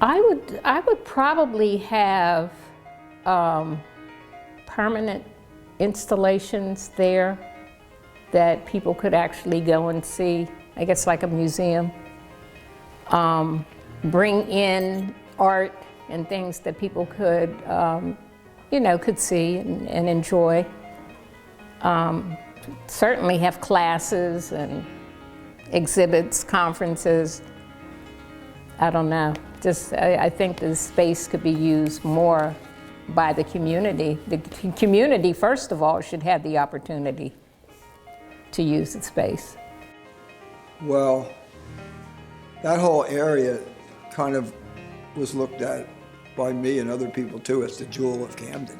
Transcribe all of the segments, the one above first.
I would probably have permanent installations there that people could actually go and see, I guess like a museum. Bring in art and things that people could, could see and enjoy. Certainly have classes and exhibits, conferences. I don't know. I think the space could be used more by the community. The community, first of all, should have the opportunity to use the space. Well, that whole area kind of was looked at by me and other people too as the jewel of Camden.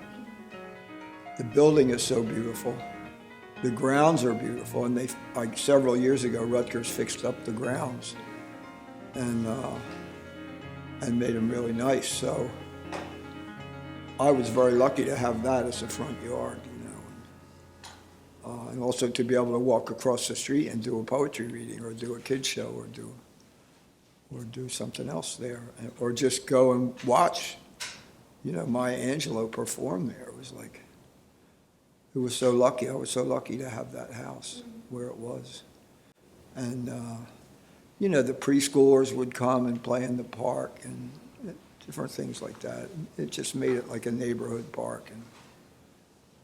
The building is so beautiful. The grounds are beautiful, and like several years ago, Rutgers fixed up the grounds and made them really nice. So I was very lucky to have that as a front yard, and also to be able to walk across the street and do a poetry reading or do a kids show or do something else there, or just go and watch, Maya Angelou perform there. It was so lucky. I was so lucky to have that house where it was. And, the preschoolers would come and play in the park and different things like that. It just made it like a neighborhood park.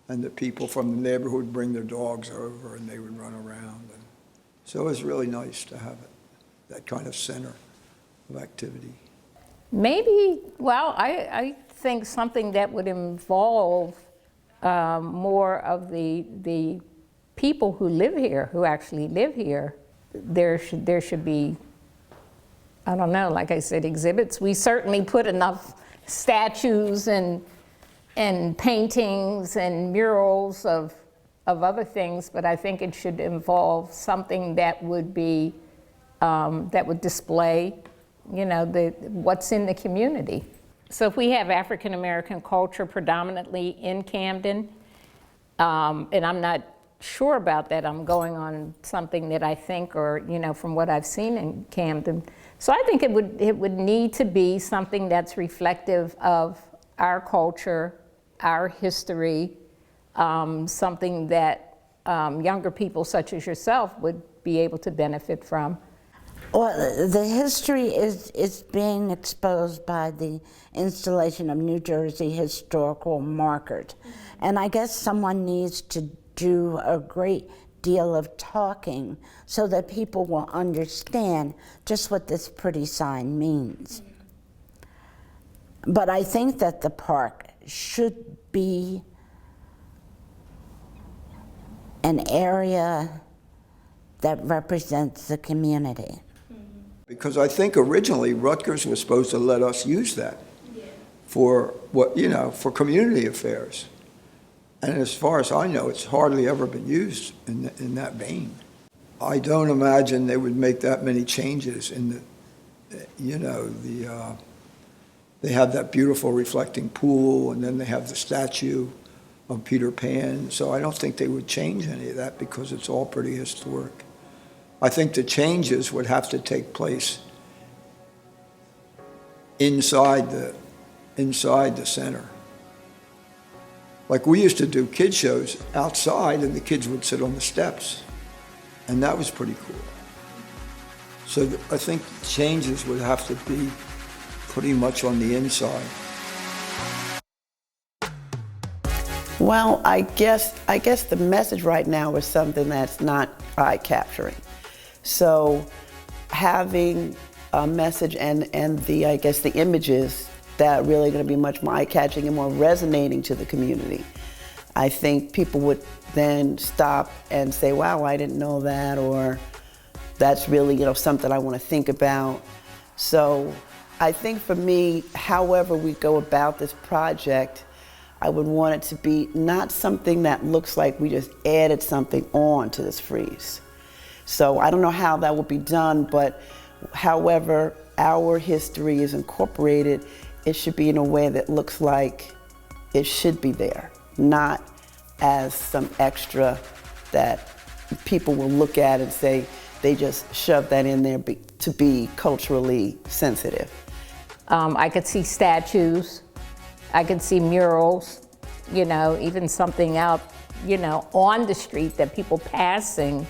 And the people from the neighborhood would bring their dogs over and they would run around. And so it was really nice to have that kind of center of activity. Maybe, I think something that would involve more of the people who live here, who actually live here. There should be, I don't know, like I said, exhibits. We certainly put enough statues and paintings and murals of other things, but I think it should involve something that would be, that would display, what's in the community. So if we have African American culture predominantly in Camden, and I'm not sure about that, I'm going on something that I think, or from what I've seen in Camden. So I think it would need to be something that's reflective of our culture, our history, something that younger people such as yourself would be able to benefit from. Well, the history is being exposed by the installation of New Jersey historical markers. And I guess someone needs to do a great deal of talking so that people will understand just what this pretty sign means. But I think that the park should be an area that represents the community. Because I think originally Rutgers was supposed to let us use that for for community affairs. And as far as I know, it's hardly ever been used in that vein. I don't imagine they would make that many changes in they have that beautiful reflecting pool, and then they have the statue of Peter Pan. So I don't think they would change any of that because it's all pretty historic. I think the changes would have to take place inside the center. Like we used to do kid shows outside, and the kids would sit on the steps, and that was pretty cool. So I think changes would have to be pretty much on the inside. Well, I guess the message right now is something that's not eye-capturing. So having a message and the images that are really going to be much more eye-catching and more resonating to the community, I think people would then stop and say, wow, I didn't know that, or that's really something I want to think about. So I think for me, however we go about this project, I would want it to be not something that looks like we just added something on to this frieze. So I don't know how that will be done, but however our history is incorporated, it should be in a way that looks like it should be there, not as some extra that people will look at and say they just shoved that in there to be culturally sensitive. I could see statues. I could see murals, you know, even something out, you know, on the street that people passing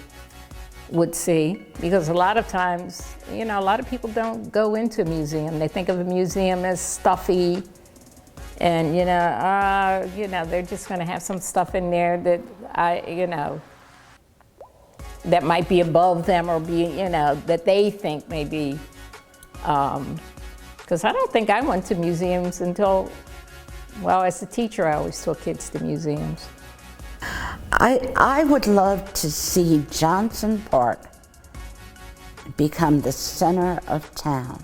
would see. Because a lot of times, you know, a lot of people don't go into a museum. They think of a museum as stuffy and, you know, they're just gonna have some stuff in there that you know, that might be above them or be, you know, that they think may be, because I don't think I went to museums until, well, as a teacher, I always took kids to museums. I would love to see Johnson Park become the center of town,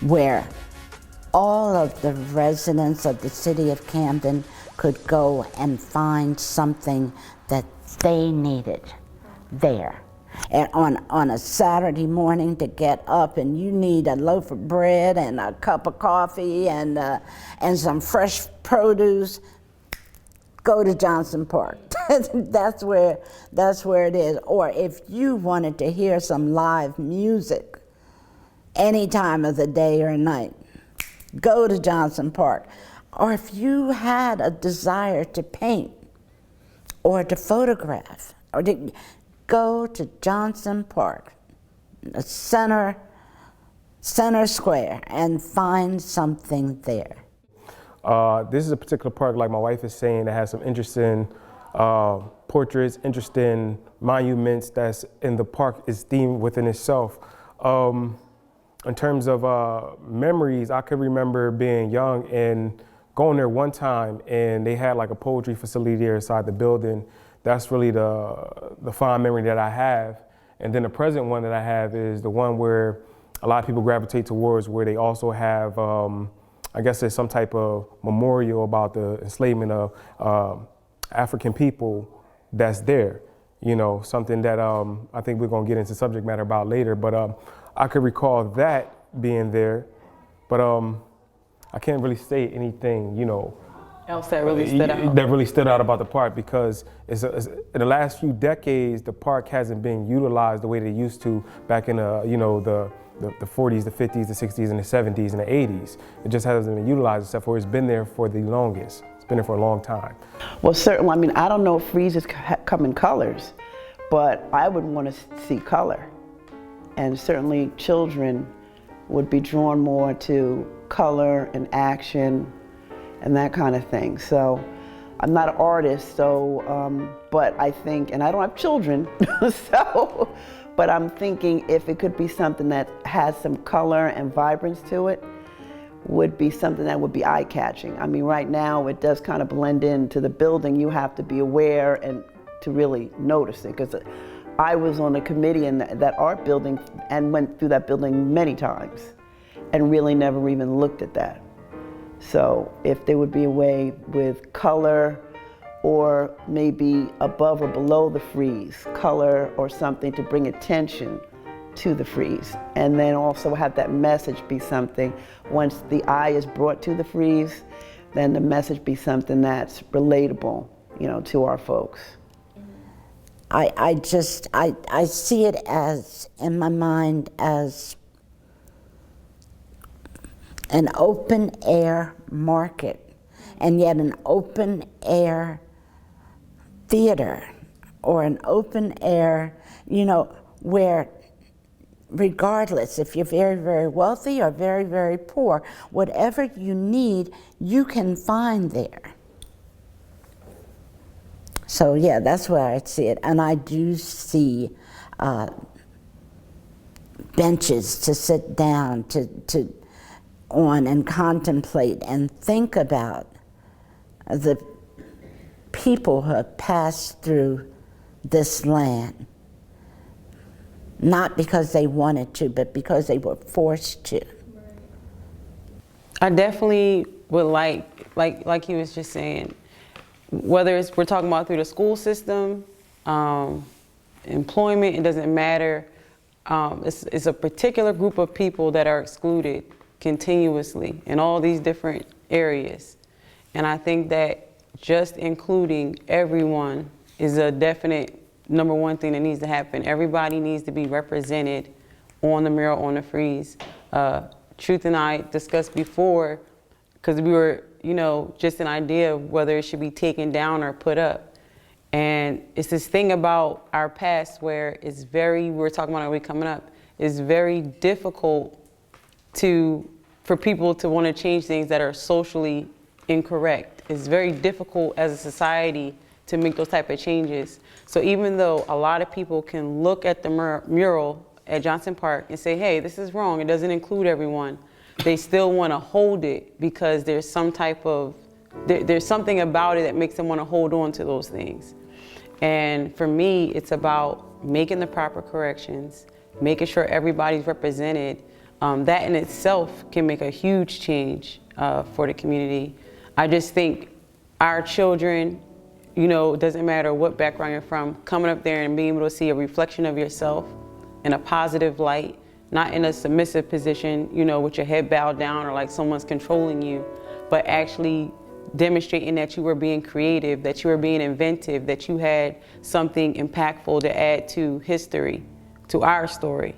where all of the residents of the city of Camden could go and find something that they needed there. And on a Saturday morning to get up and you need a loaf of bread and a cup of coffee and some fresh produce, go to Johnson Park. That's where it is. Or if you wanted to hear some live music any time of the day or night, go to Johnson Park. Or if you had a desire to paint or to photograph, or to go to Johnson Park, the center square, and find something there. This is a particular park, like my wife is saying, that has some interesting portraits, interesting monuments that's in the park is themed within itself. In terms of memories, I could remember being young and going there one time, and they had like a poetry facility there inside the building. That's really the fond memory that I have. And then the present one that I have is the one where a lot of people gravitate towards, where they also have, I guess there's some type of memorial about the enslavement of African people that's there. You know, something that I think we're gonna get into subject matter about later, but I could recall that being there, but I can't really say anything, you know, else that really stood out? That really stood out about the park, because in the last few decades, the park hasn't been utilized the way they used to back in you know, the 40s, the 50s, the 60s, and the 70s, and the 80s. It just hasn't been utilized, except for it's been there for the longest. It's been there for a long time. Well, certainly, I mean, I don't know if friezes come in colors, but I would want to see color. And certainly children would be drawn more to color and action and that kind of thing. So I'm not an artist, so, but I think, and I don't have children, so, but I'm thinking if it could be something that has some color and vibrance to it, would be something that would be eye-catching. I mean, right now it does kind of blend into the building. You have to be aware and to really notice it, because I was on a committee in that art building and went through that building many times and really never even looked at that. So if there would be a way with color, or maybe above or below the frieze, color or something to bring attention to the frieze, and then also have that message be something, once the eye is brought to the frieze, then the message be something that's relatable, you know, to our folks. I see it as, in my mind, as an open air market, and yet an open air theater, or an open air, you know, where regardless if you're very, very wealthy or very, very poor, whatever you need, you can find there. So yeah, that's where I see it. And I do see benches to sit down on and contemplate and think about the people who have passed through this land, not because they wanted to, but because they were forced to. I definitely would like he was just saying, whether it's we're talking about through the school system, employment, it doesn't matter. It's a particular group of people that are excluded continuously in all these different areas. And I think that just including everyone is a definite number one thing that needs to happen. Everybody needs to be represented on the mural, on the frieze. Truth and I discussed before, because we were, just an idea of whether it should be taken down or put up. And it's this thing about our past where it's we were talking about it coming up, it's very difficult for people to want to change things that are socially incorrect. It's very difficult as a society to make those type of changes. So even though a lot of people can look at the mural at Johnson Park and say, hey, this is wrong, it doesn't include everyone, they still want to hold it because there's there's something about it that makes them want to hold on to those things. And for me, it's about making the proper corrections, making sure everybody's represented. That in itself can make a huge change for the community. I just think our children, it doesn't matter what background you're from, coming up there and being able to see a reflection of yourself in a positive light, not in a submissive position, with your head bowed down or like someone's controlling you, but actually demonstrating that you were being creative, that you were being inventive, that you had something impactful to add to history, to our story.